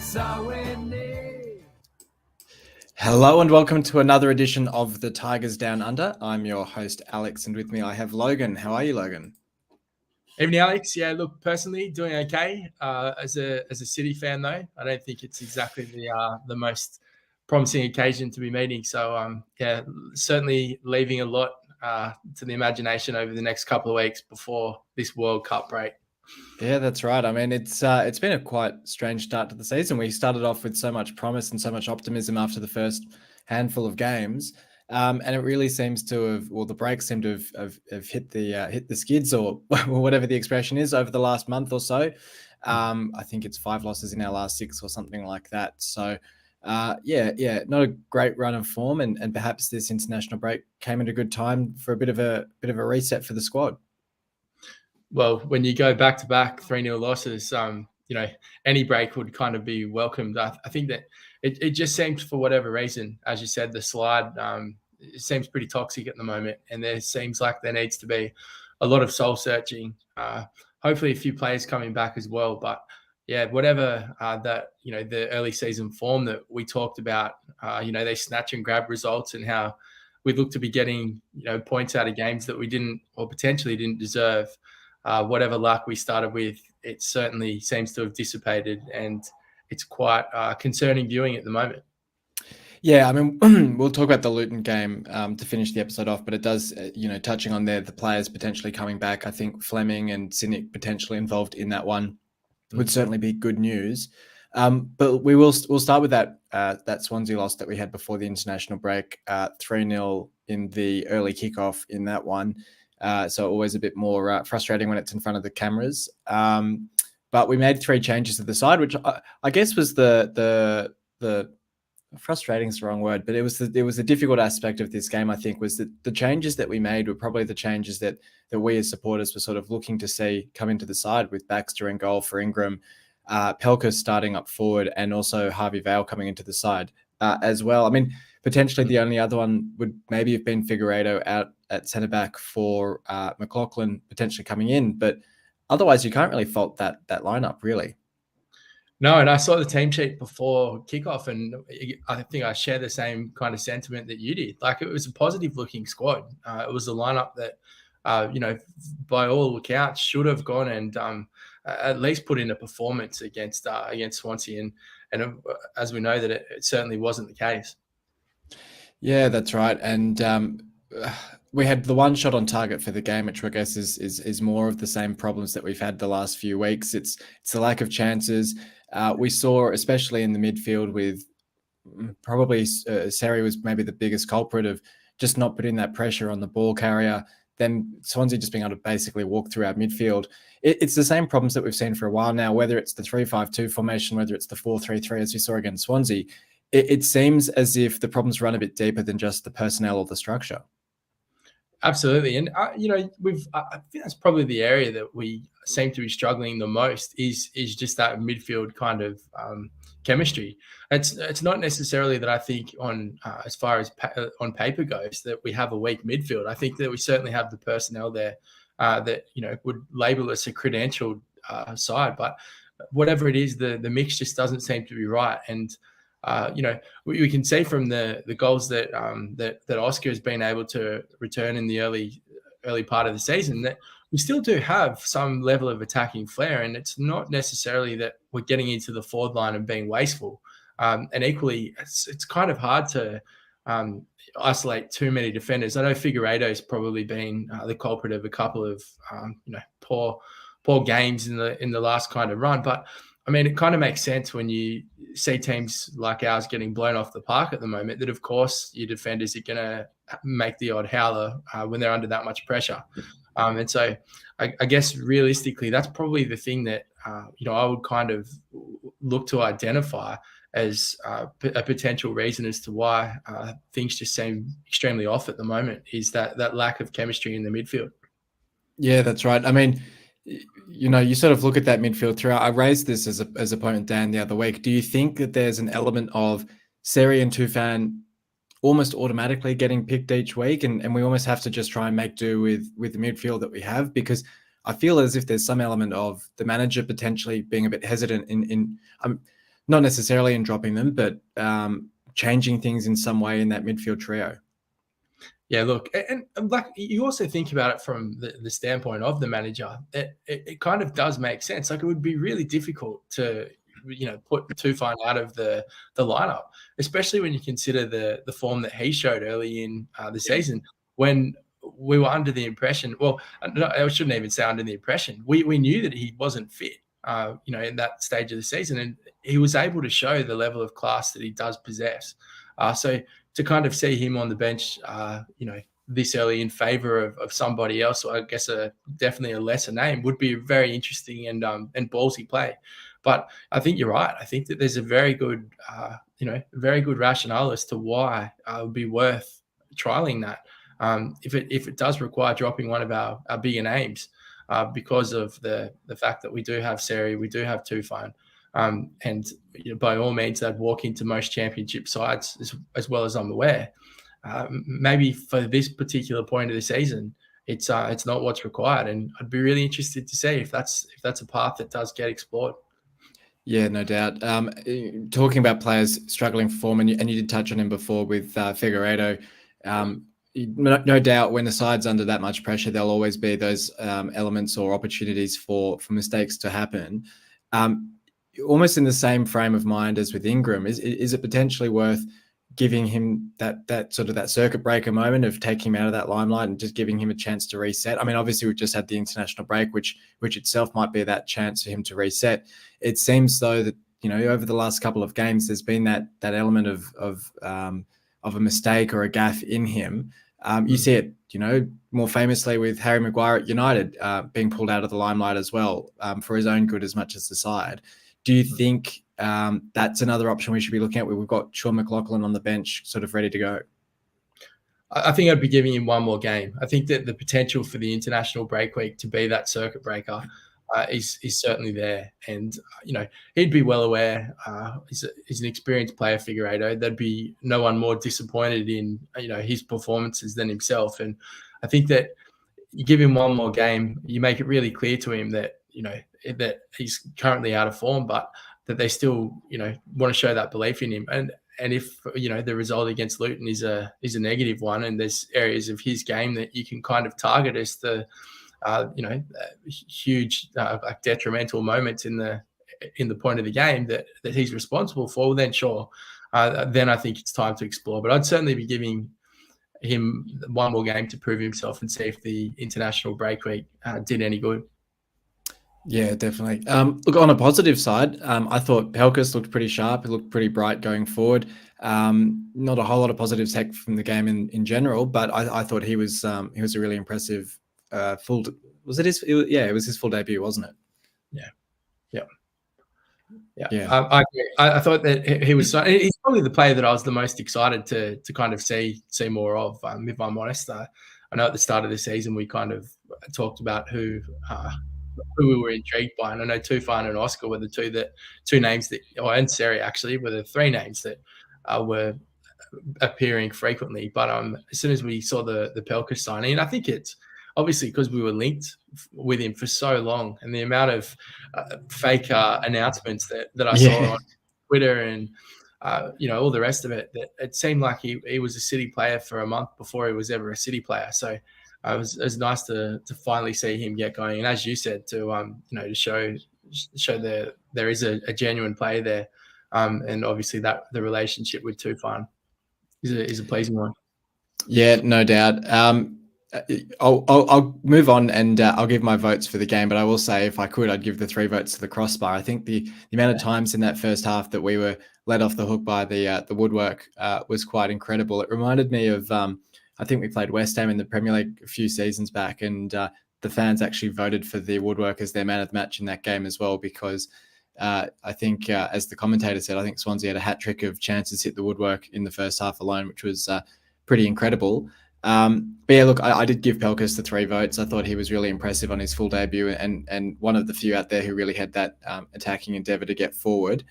S08E10. Hello and welcome to another edition of the Tigers Down Under. I'm your host, Alex, and with me I have Logan. How are you, Logan? Evening, Alex. Yeah, look, personally doing okay. As a City fan, though, I don't think it's exactly the most promising occasion to be meeting. So, yeah, certainly leaving a lot to the imagination over the next couple of weeks before this World Cup break. Yeah, that's right. I mean, it's been a quite strange start to the season. We started off with so much promise and so much optimism after the first handful of games, and it really seems to have, well, the brakes seem to have hit the skids or whatever the expression is over the last month or so. I think it's 5 losses in our last 6 or something like that. So, yeah, not a great run of form, and perhaps this international break came at a good time for a bit of a reset for the squad. Well, when you go back to back 3-0 losses, any break would kind of be welcomed. I think that it just seems, for whatever reason, as you said, the slide it seems pretty toxic at the moment, and there seems like there needs to be a lot of soul searching. Hopefully, a few players coming back as well. But yeah, whatever the early season form that we talked about, they snatch and grab results, and how we look to be getting points out of games that we didn't, or potentially didn't deserve. Whatever luck we started with, it certainly seems to have dissipated, and it's quite concerning viewing at the moment. Yeah, I mean, we'll talk about the Luton game to finish the episode off, but it does, touching on the players potentially coming back. I think Fleming and Cynic potentially involved in that one would certainly be good news. But we'll start with that Swansea loss that we had before the international break, 3-0 in the early kickoff in that one. So always a bit more frustrating when it's in front of the cameras. But we made 3 changes to the side, which I guess was the frustrating is the wrong word, but it was the difficult aspect of this game. I think was that the changes that we made were probably the changes that we as supporters were sort of looking to see come into the side, with Baxter in goal for Ingram, Pelka starting up forward, and also Harvey Vale coming into the side as well. I mean, potentially the only other one would maybe have been Figueiredo out at centre-back for McLaughlin potentially coming in. But otherwise, you can't really fault that lineup, really. No, and I saw the team sheet before kickoff, and I think I share the same kind of sentiment that you did. Like, it was a positive-looking squad. It was a lineup that, by all accounts, should have gone and at least put in a performance against Swansea. And as we know, that it certainly wasn't the case. Yeah, that's right. And we had the one shot on target for the game, which I guess is more of the same problems that we've had the last few weeks. It's the lack of chances. We saw, especially in the midfield, with probably Seri was maybe the biggest culprit of just not putting that pressure on the ball carrier. Then Swansea just being able to basically walk through our midfield. It's the same problems that we've seen for a while now, whether it's the 3-5-2 formation, whether it's the 4-3-3, as we saw against Swansea. It seems as if the problems run a bit deeper than just the personnel or the structure. Absolutely. And, I think that's probably the area that we seem to be struggling the most is just that midfield kind of chemistry. It's not necessarily that I think on as far as on paper goes that we have a weak midfield. I think that we certainly have the personnel there that, would label us a credentialed side. But whatever it is, the mix just doesn't seem to be right. And we can see from the goals that Oscar has been able to return in the early part of the season that we still do have some level of attacking flair, and it's not necessarily that we're getting into the forward line and being wasteful. And equally, it's kind of hard to isolate too many defenders. I know Figueiredo's probably been the culprit of a couple of poor games in the last kind of run, but I mean, it kind of makes sense when you see teams like ours getting blown off the park at the moment, that of course your defenders are going to make the odd howler when they're under that much pressure. And so I guess realistically, that's probably the thing that, I would kind of look to identify as a potential reason as to why things just seem extremely off at the moment, is that lack of chemistry in the midfield. Yeah, that's right. I mean, you sort of look at that midfield throughout. I raised this as a point with Dan the other week. Do you think that there's an element of Syrian Tufan almost automatically getting picked each week, and we almost have to just try and make do with the midfield that we have? Because I feel as if there's some element of the manager potentially being a bit hesitant in not necessarily in dropping them, but changing things in some way in that midfield trio. Yeah, look, and like you also think about it from the standpoint of the manager, it kind of does make sense. Like it would be really difficult to, put Tufan out of the lineup, especially when you consider the form that he showed early in the season, when we were under the impression. Well, no, I shouldn't even say under the impression. We knew that he wasn't fit, in that stage of the season, and he was able to show the level of class that he does possess. So to kind of see him on the bench, this early in favor of somebody else, or I guess definitely a lesser name, would be very interesting and ballsy play. But I think you're right. I think that there's a very good, very good rationale as to why it would be worth trialing that. If it does require dropping one of our bigger names, because of the fact that we do have Seri, we do have Tufan. And by all means, they'd walk into most championship sides, as well as I'm aware. Maybe for this particular point of the season, it's not what's required, and I'd be really interested to see if that's a path that does get explored. Yeah, no doubt. Talking about players struggling for form, and you did touch on him before with Figueiredo. No doubt, when the side's under that much pressure, there'll always be those elements or opportunities for mistakes to happen. Almost in the same frame of mind as with Ingram, is it potentially worth giving him that sort of that circuit breaker moment of taking him out of that limelight and just giving him a chance to reset? I mean, obviously we've just had the international break, which itself might be that chance for him to reset. It seems though that over the last couple of games, there's been that element of a mistake or a gaffe in him. You see it, more famously with Harry Maguire at United being pulled out of the limelight as well, for his own good as much as the side. Do you think that's another option we should be looking at, where we've got Sean McLaughlin on the bench sort of ready to go? I think I'd be giving him one more game. I think that the potential for the international break week to be that circuit breaker is certainly there. And, he'd be well aware. He's an experienced player, Figueiredo. There'd be no one more disappointed in, his performances than himself. And I think that you give him one more game, you make it really clear to him that, that he's currently out of form, but that they still, want to show that belief in him. And if, the result against Luton is a negative one, and there's areas of his game that you can kind of target as the, huge detrimental moments in the point of the game that he's responsible for, then sure. Then I think it's time to explore. But I'd certainly be giving him one more game to prove himself and see if the international break week did any good. Yeah, definitely. Look, on a positive side, I thought Pelkas looked pretty sharp. He looked pretty bright going forward. Not a whole lot of positives from the game in general, but I thought he was a really impressive full. Was it his? It was his full debut, wasn't it? Yeah. I agree. I thought that he was. He's probably the player that I was the most excited to kind of see more of. If I'm honest, I know at the start of the season we kind of talked about who we were intrigued by, and I know Tufan and Oscar were the two names that, and Seri actually were the three names that were appearing frequently. But as soon as we saw the Pelkas signing, and I think it's obviously because we were linked with him for so long, and the amount of fake announcements that I saw on Twitter and all the rest of it, that it seemed like he was a City player for a month before he was ever a City player. So it was nice to finally see him get going, and as you said, to show that there is a genuine play there, and obviously that the relationship with Tufan is a pleasing one. Yeah, no doubt. I'll move on and I'll give my votes for the game, but I will say, if I could, I'd give the 3 votes to the crossbar. I think the amount of times in that first half that we were let off the hook by the woodwork was quite incredible. It reminded me of I think we played West Ham in the Premier League a few seasons back, and the fans actually voted for the woodwork as their man of the match in that game as well, because I think, as the commentator said, I think Swansea had a hat trick of chances hit the woodwork in the first half alone, which was pretty incredible. But yeah, look, I did give Pelkas the 3 votes. I thought he was really impressive on his full debut, and one of the few out there who really had that attacking endeavour to get forward.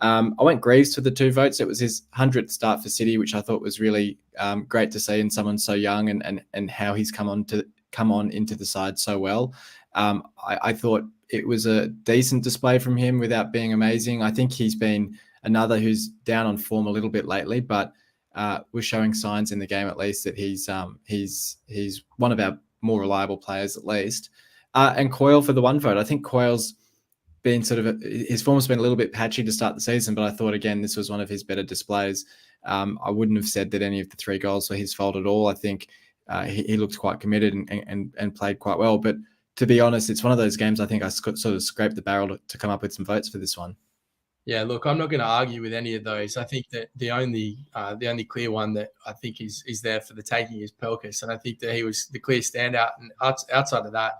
I went Greaves for the 2 votes. It was his 100th start for City, which I thought was really great to see in someone so young, and how he's come on into the side so well. I thought it was a decent display from him without being amazing. I think he's been another who's down on form a little bit lately, but was showing signs in the game at least that he's one of our more reliable players at least. And Coyle for the 1 vote. I think Coyle's been his form's been a little bit patchy to start the season, but I thought again this was one of his better displays. I wouldn't have said that any of the 3 goals were his fault at all. I think he looked quite committed and played quite well. But to be honest, it's one of those games I think I sort of scraped the barrel to come up with some votes for this one. Yeah, look, I'm not going to argue with any of those. I think that the only clear one that I think is there for the taking is Pelkas, and I think that he was the clear standout. And outside of that,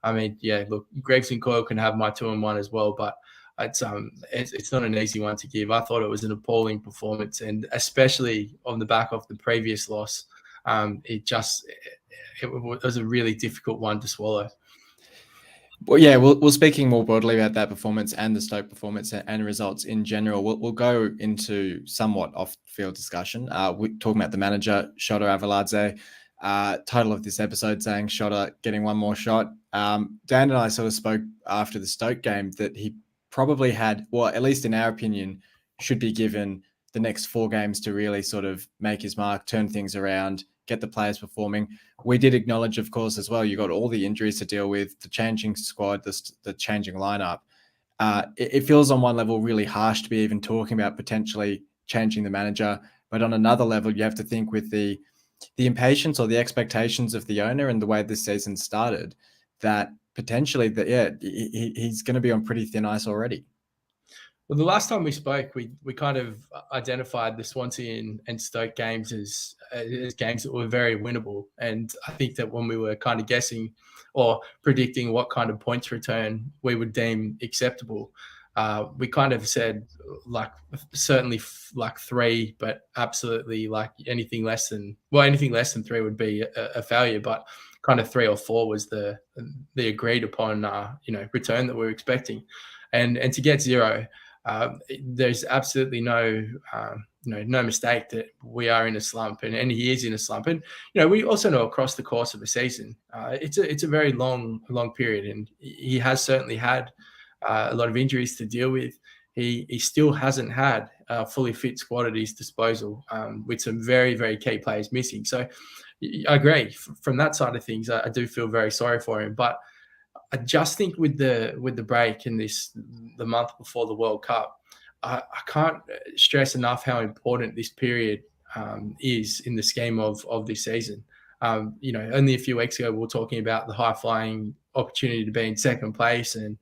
I mean, yeah, look, Gregson Coyle can have my 2 and 1 as well, but it's not an easy one to give. I thought it was an appalling performance, and especially on the back of the previous loss, it was a really difficult one to swallow. Well, yeah, we're speaking more broadly about that performance and the Stoke performance and results in general. We'll go into somewhat off-field discussion. We're talking about the manager, Shota Arveladze. Title of this episode saying Shota getting one more shot. Dan and I sort of spoke after the Stoke game that he probably had, well, at least in our opinion, should be given the next 4 games to really sort of make his mark, turn things around, get the players performing. We did acknowledge, of course, as well, you got all the injuries to deal with, the changing squad, the changing lineup. It feels on one level really harsh to be even talking about potentially changing the manager. But on another level, you have to think with the impatience or the expectations of the owner and the way this season started, that potentially he's going to be on pretty thin ice already. Well, the last time we spoke, we kind of identified the Swansea and Stoke games as games that were very winnable. And I think that when we were kind of guessing or predicting what kind of points return we would deem acceptable, we kind of said certainly 3, but absolutely anything less than 3 would be a failure. But kind of 3 or 4 was the agreed upon return that we were expecting, and to get 0. There's absolutely no mistake that we are in a slump, and he is in a slump. And we also know across the course of a season, it's a very long period, and he has certainly had a lot of injuries to deal with. He still hasn't had a fully fit squad at his disposal, with some very, very key players missing. So I agree from that side of things. I do feel very sorry for him, but I just think with the break and the month before the World Cup, I can't stress enough how important this period is in the scheme of this season. Only a few weeks ago we were talking about the high-flying opportunity to be in second place and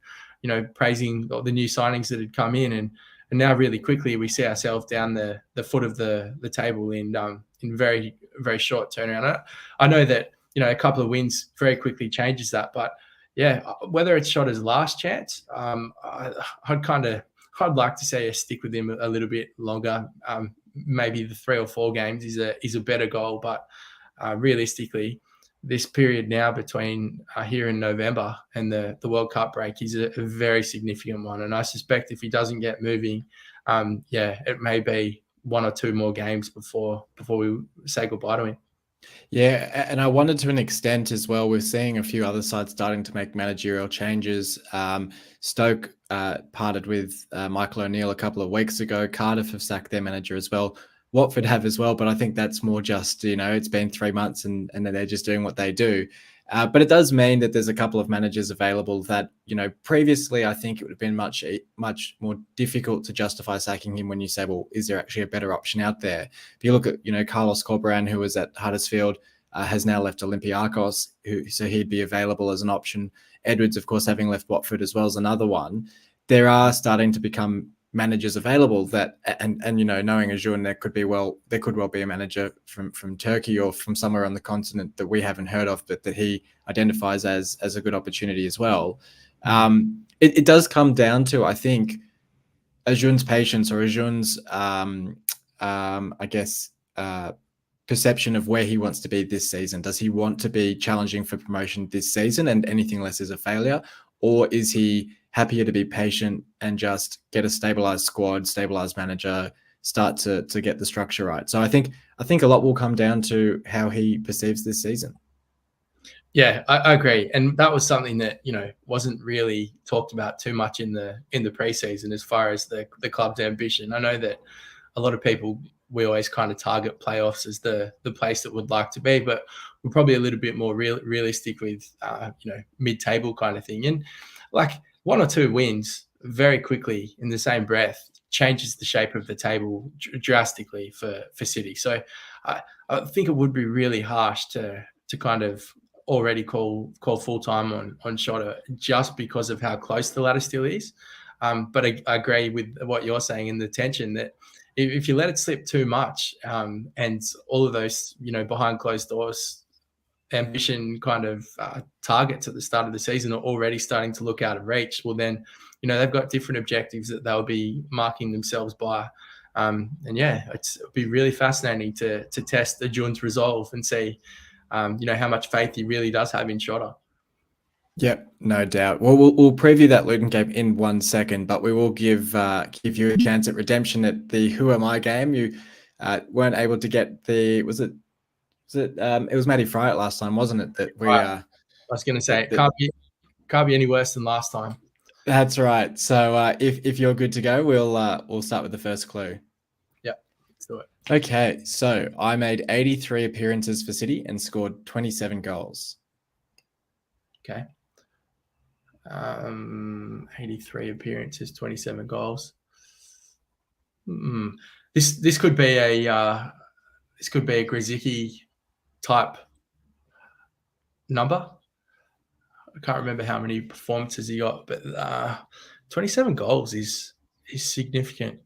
praising the new signings that had come in, and now really quickly we see ourselves down the foot of the table in very, very short turnaround. I know that a couple of wins very quickly changes that, but yeah, whether it's Shota's last chance, I'd like to say stick with him a little bit longer. Maybe the 3 or 4 games is a better goal, but realistically, this period now between here in November and the World Cup break is a very significant one. And I suspect if he doesn't get moving, it may be 1 or 2 more games before we say goodbye to him. Yeah, and I wondered to an extent as well, we're seeing a few other sides starting to make managerial changes. Stoke parted with Michael O'Neill a couple of weeks ago. Cardiff have sacked their manager as well. Watford have as well, but I think that's more just, it's been 3 months and they're just doing what they do. But it does mean that there's a couple of managers available that, previously I think it would have been much more difficult to justify sacking him when you say, well, is there actually a better option out there? If you look at, Carlos Corberán, who was at Huddersfield, has now left Olympiacos, so he'd be available as an option. Edwards, of course, having left Watford as well, as another one. There are starting to become managers available that, and knowing Ajun, there could well be a manager from Turkey or from somewhere on the continent that we haven't heard of, but that he identifies as a good opportunity as well. It does come down to, I think, Ajun's patience or Ajun's, perception of where he wants to be this season. Does he want to be challenging for promotion this season and anything less is a failure? Or is he happier to be patient and just get a stabilized squad, stabilized manager, start to get the structure right? So I think a lot will come down to how he perceives this season. Yeah, I agree, and that was something that wasn't really talked about too much in the preseason as far as the club's ambition. I know that a lot of people, we always kind of target playoffs as the place that would like to be, but we're probably a little bit more realistic with mid-table kind of thing. And like 1 or 2 wins very quickly in the same breath changes the shape of the table drastically for City. So I think it would be really harsh to kind of already call full time on Shota just because of how close the ladder still is. But I agree with what you're saying in the tension that if you let it slip too much, and all of those behind closed doors ambition kind of targets at the start of the season are already starting to look out of reach, well then they've got different objectives that they'll be marking themselves by. And yeah, it'll be really fascinating to test the June's resolve and see how much faith he really does have in Shota. Yep, no doubt. Well, we'll preview that Luton game in 1 second, but we will give you a chance at redemption at the Who Am I game. You weren't able to get the it was Matty Fryatt last time, wasn't it? That we I was going to say it can't be any worse than last time. That's right. So if you're good to go, we'll start with the first clue. Yep, let's do it. Okay, so I made 83 appearances for City and scored 27 goals. Okay. 83 appearances, 27 goals. This could be a Grzycki type number. I can't remember how many performances he got, but 27 goals is significant.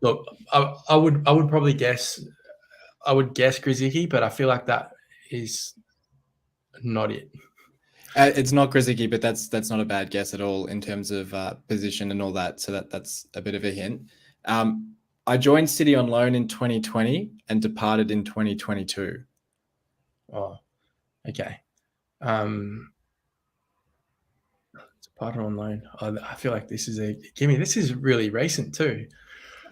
Look, I would probably guess. I would guess Grzycki, but I feel like that is not it. It's not Grzycki, but that's not a bad guess at all in terms of position and all that. So that's a bit of a hint. I joined City on loan in 2020 and departed in 2022. Oh, okay. Departed on loan. I feel like this is this is really recent too.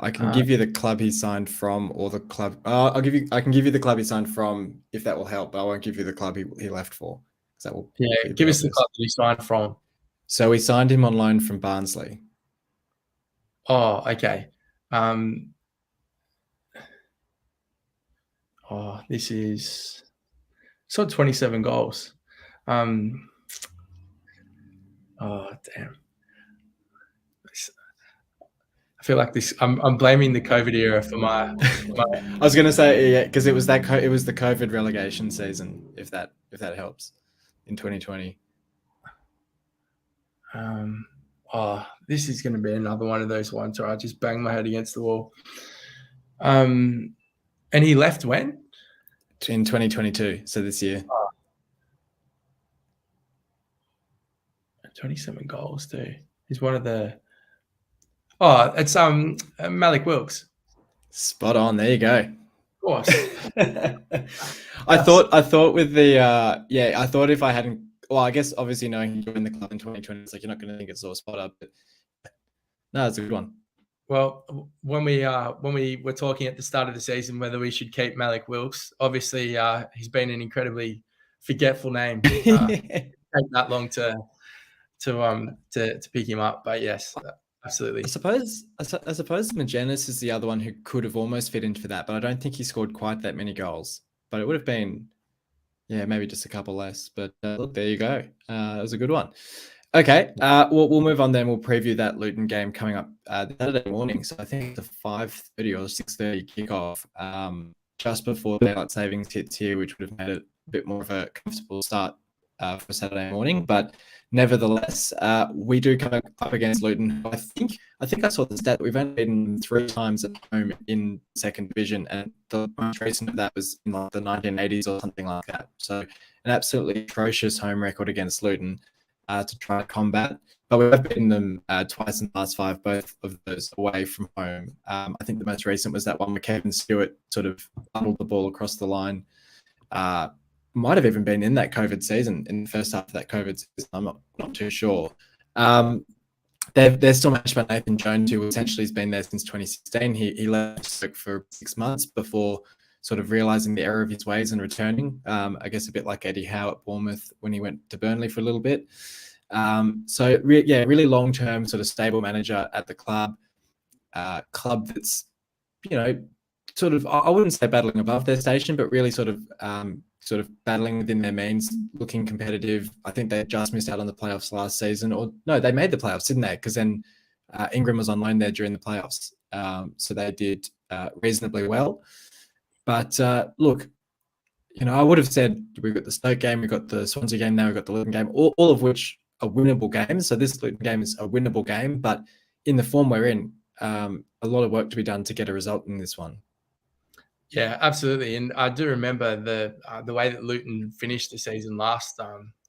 I can give you the club he signed from, or the club. I can give you the club he signed from if that will help. But I won't give you the club he left for. That will. Yeah, give us the club that he signed from. So we signed him on loan from Barnsley. Oh, okay. This is 27 goals. Oh, damn. I feel like this. I'm blaming the COVID era for my. I was going to say, yeah, because it was the COVID relegation season. If that helps, in 2020. This is going to be another one of those ones where I just bang my head against the wall. And he left when? In 2022, so this year. 27 goals too. He's one of the. Oh, it's Malik Wilks. Spot on. There you go. Of course. I thought with the I thought if I hadn't, well, I guess obviously knowing you joined the club in 2020, it's like you're not going to think it's all spot up, but no, it's a good one. Well, when we were talking at the start of the season whether we should keep Malik Wilks, obviously he's been an incredibly forgetful name. Take that long to pick him up, but yes. Absolutely. I suppose Magennis is the other one who could have almost fit into that, but I don't think he scored quite that many goals. But it would have been, maybe just a couple less. But look, there you go. It was a good one. Okay, we'll move on then. We'll preview that Luton game coming up Saturday morning. So I think it's a 5:30 or 6:30 kickoff, just before daylight savings hits here, which would have made it a bit more of a comfortable start for Saturday morning. But nevertheless, we do come up against Luton. I think I saw the stat that we've only beaten them 3 times at home in second division, and the most recent of that was in like the 1980s or something like that. So an absolutely atrocious home record against Luton to try to combat. But we have beaten them twice in the last 5, both of those away from home. I think the most recent was that one where Kevin Stewart sort of funneled the ball across the line. Might have even been in that COVID season, in the first half of that COVID season. I'm not too sure. They're still managed by Nathan Jones, who essentially has been there since 2016. He left Stoke for 6 months before sort of realising the error of his ways and returning. I guess a bit like Eddie Howe at Bournemouth when he went to Burnley for a little bit. Really long-term sort of stable manager at the club that's, sort of, I wouldn't say battling above their station, but really sort of battling within their means, looking competitive. I think they just missed out on the playoffs last season, or no, they made the playoffs, didn't they? Because then Ingram was on loan there during the playoffs. So they did reasonably well. But look, I would have said we've got the Stoke game, we've got the Swansea game, now we've got the Luton game, all of which are winnable games. So this Luton game is a winnable game, but in the form we're in, a lot of work to be done to get a result in this one. Yeah, absolutely. And I do remember the way that Luton finished the season last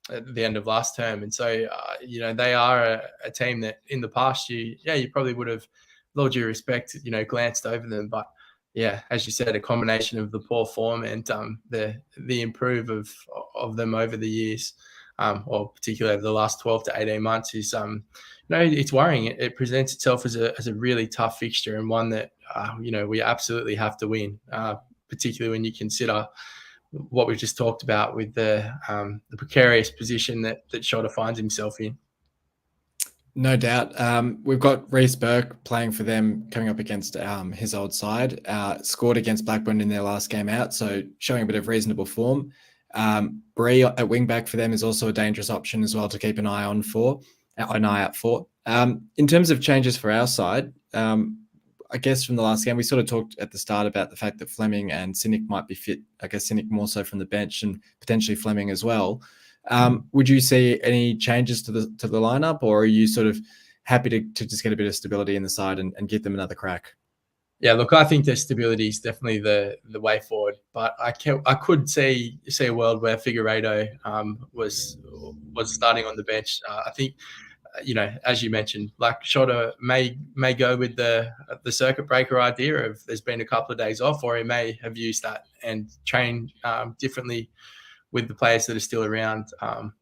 at the end of last term. And so, they are a team that in the past you probably would have, with all due respect, glanced over them. But yeah, as you said, a combination of the poor form and the improve of them over the years, or particularly over the last 12 to 18 months is, it's worrying. It presents itself as a really tough fixture, and one that, we absolutely have to win, particularly when you consider what we've just talked about with the precarious position that Shota finds himself in. No doubt. We've got Reece Burke playing for them, coming up against his old side. Scored against Blackburn in their last game out, so showing a bit of reasonable form. Bree at wing back for them is also a dangerous option as well to keep an eye out for. In terms of changes for our side, I guess from the last game, we sort of talked at the start about the fact that Fleming and Synic might be fit. I guess Synic more so from the bench and potentially Fleming as well. Would you see any changes to the lineup, or are you sort of happy to just get a bit of stability in the side and give them another crack? Yeah, look, I think the stability is definitely the way forward, but I could see a world where Figueiredo was starting on the bench. I think, as you mentioned, like Shota may go with the circuit breaker idea of there's been a couple of days off, or he may have used that and train differently with the players that are still around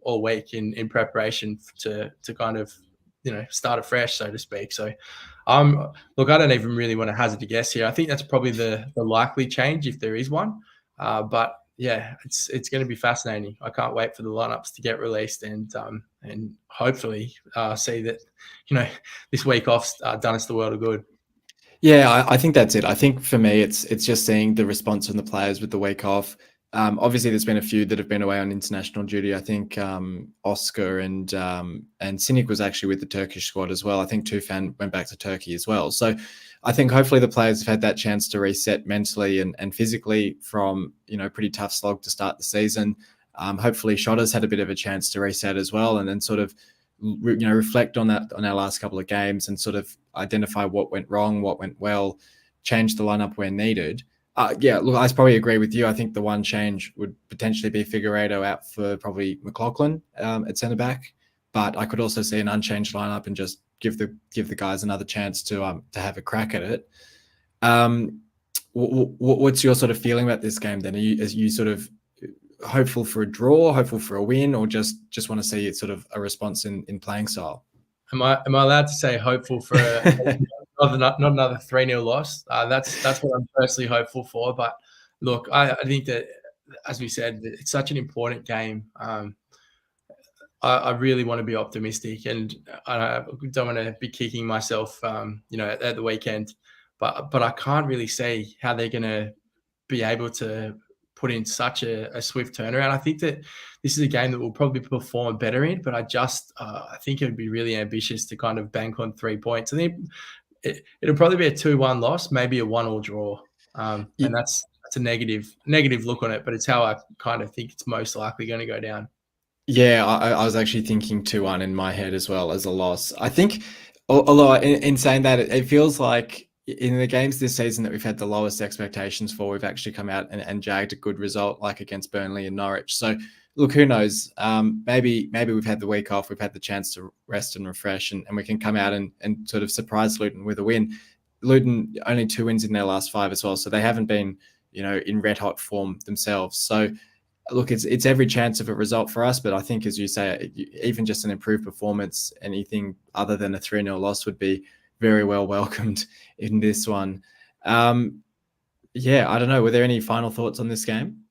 all week in preparation to kind of, start afresh, so to speak. So, look, I don't even really want to hazard a guess here. I think that's probably the likely change if there is one. But yeah, it's going to be fascinating. I can't wait for the lineups to get released and hopefully see that, this week off's done us the world of good. Yeah, I think that's it. I think for me, it's just seeing the response from the players with the week off. Obviously, there's been a few that have been away on international duty. I think Oscar and Synic was actually with the Turkish squad as well. I think Tufan went back to Turkey as well. So I think hopefully the players have had that chance to reset mentally and physically from, pretty tough slog to start the season. Hopefully Shota's had a bit of a chance to reset as well, and then sort of, reflect on that, on our last couple of games, and sort of identify what went wrong, what went well, change the lineup where needed. Look, I probably agree with you. I think the one change would potentially be Figueiredo out for probably McLaughlin at centre back, but I could also see an unchanged lineup and just give the guys another chance to have a crack at it. What's your sort of feeling about this game then? Are you sort of hopeful for a draw, hopeful for a win, or just want to see it sort of a response in playing style? Am I allowed to say hopeful for not another 3-0 loss? That's what I'm personally hopeful for. But look, I think that, as we said, it's such an important game. I really want to be optimistic, and I don't want to be kicking myself, at the weekend. But I can't really see how they're going to be able to put in such a swift turnaround. I think that this is a game that we'll probably perform better in, but I think it would be really ambitious to kind of bank on 3 points. I think it'll probably be a 2-1 loss, maybe a 1-1 draw. And that's a negative look on it, but it's how I kind of think it's most likely going to go down. Yeah, I was actually thinking 2-1 in my head as well as a loss. I think, although in saying that, it feels like in the games this season that we've had the lowest expectations for, we've actually come out and jagged a good result, like against Burnley and Norwich. So look, who knows? Maybe we've had the week off, we've had the chance to rest and refresh, and we can come out and sort of surprise Luton with a win. Luton only 2 wins in their last 5 as well, so they haven't been, in red hot form themselves. So look, it's every chance of a result for us, but I think, as you say, even just an improved performance, anything other than a 3-0 loss would be very well welcomed in this one. Yeah, I don't know. Were there any final thoughts on this game?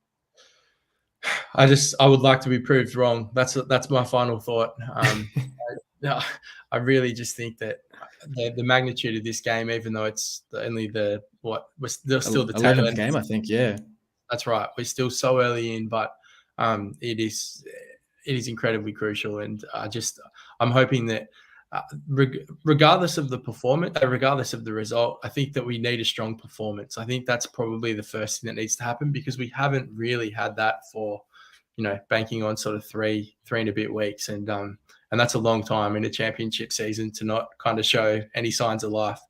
I would like to be proved wrong. That's my final thought. I really just think that the magnitude of this game, even though it's only we're still the 11th game, I think. Yeah, that's right. We're still so early in, but it is incredibly crucial, and I'm hoping that regardless of the performance, regardless of the result, I think that we need a strong performance. I think that's probably the first thing that needs to happen, because we haven't really had that for, banking on sort of three and a bit weeks, and that's a long time in a championship season to not kind of show any signs of life.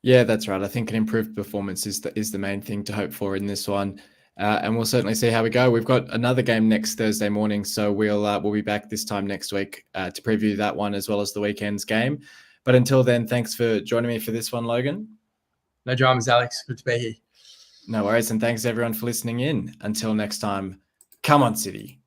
Yeah, that's right. I think an improved performance is the main thing to hope for in this one. And we'll certainly see how we go. We've got another game next Thursday morning, so we'll be back this time next week to preview that one as well as the weekend's game. But until then, thanks for joining me for this one, Logan. No dramas, Alex. Good to be here. No worries, and thanks everyone for listening in. Until next time, come on, City.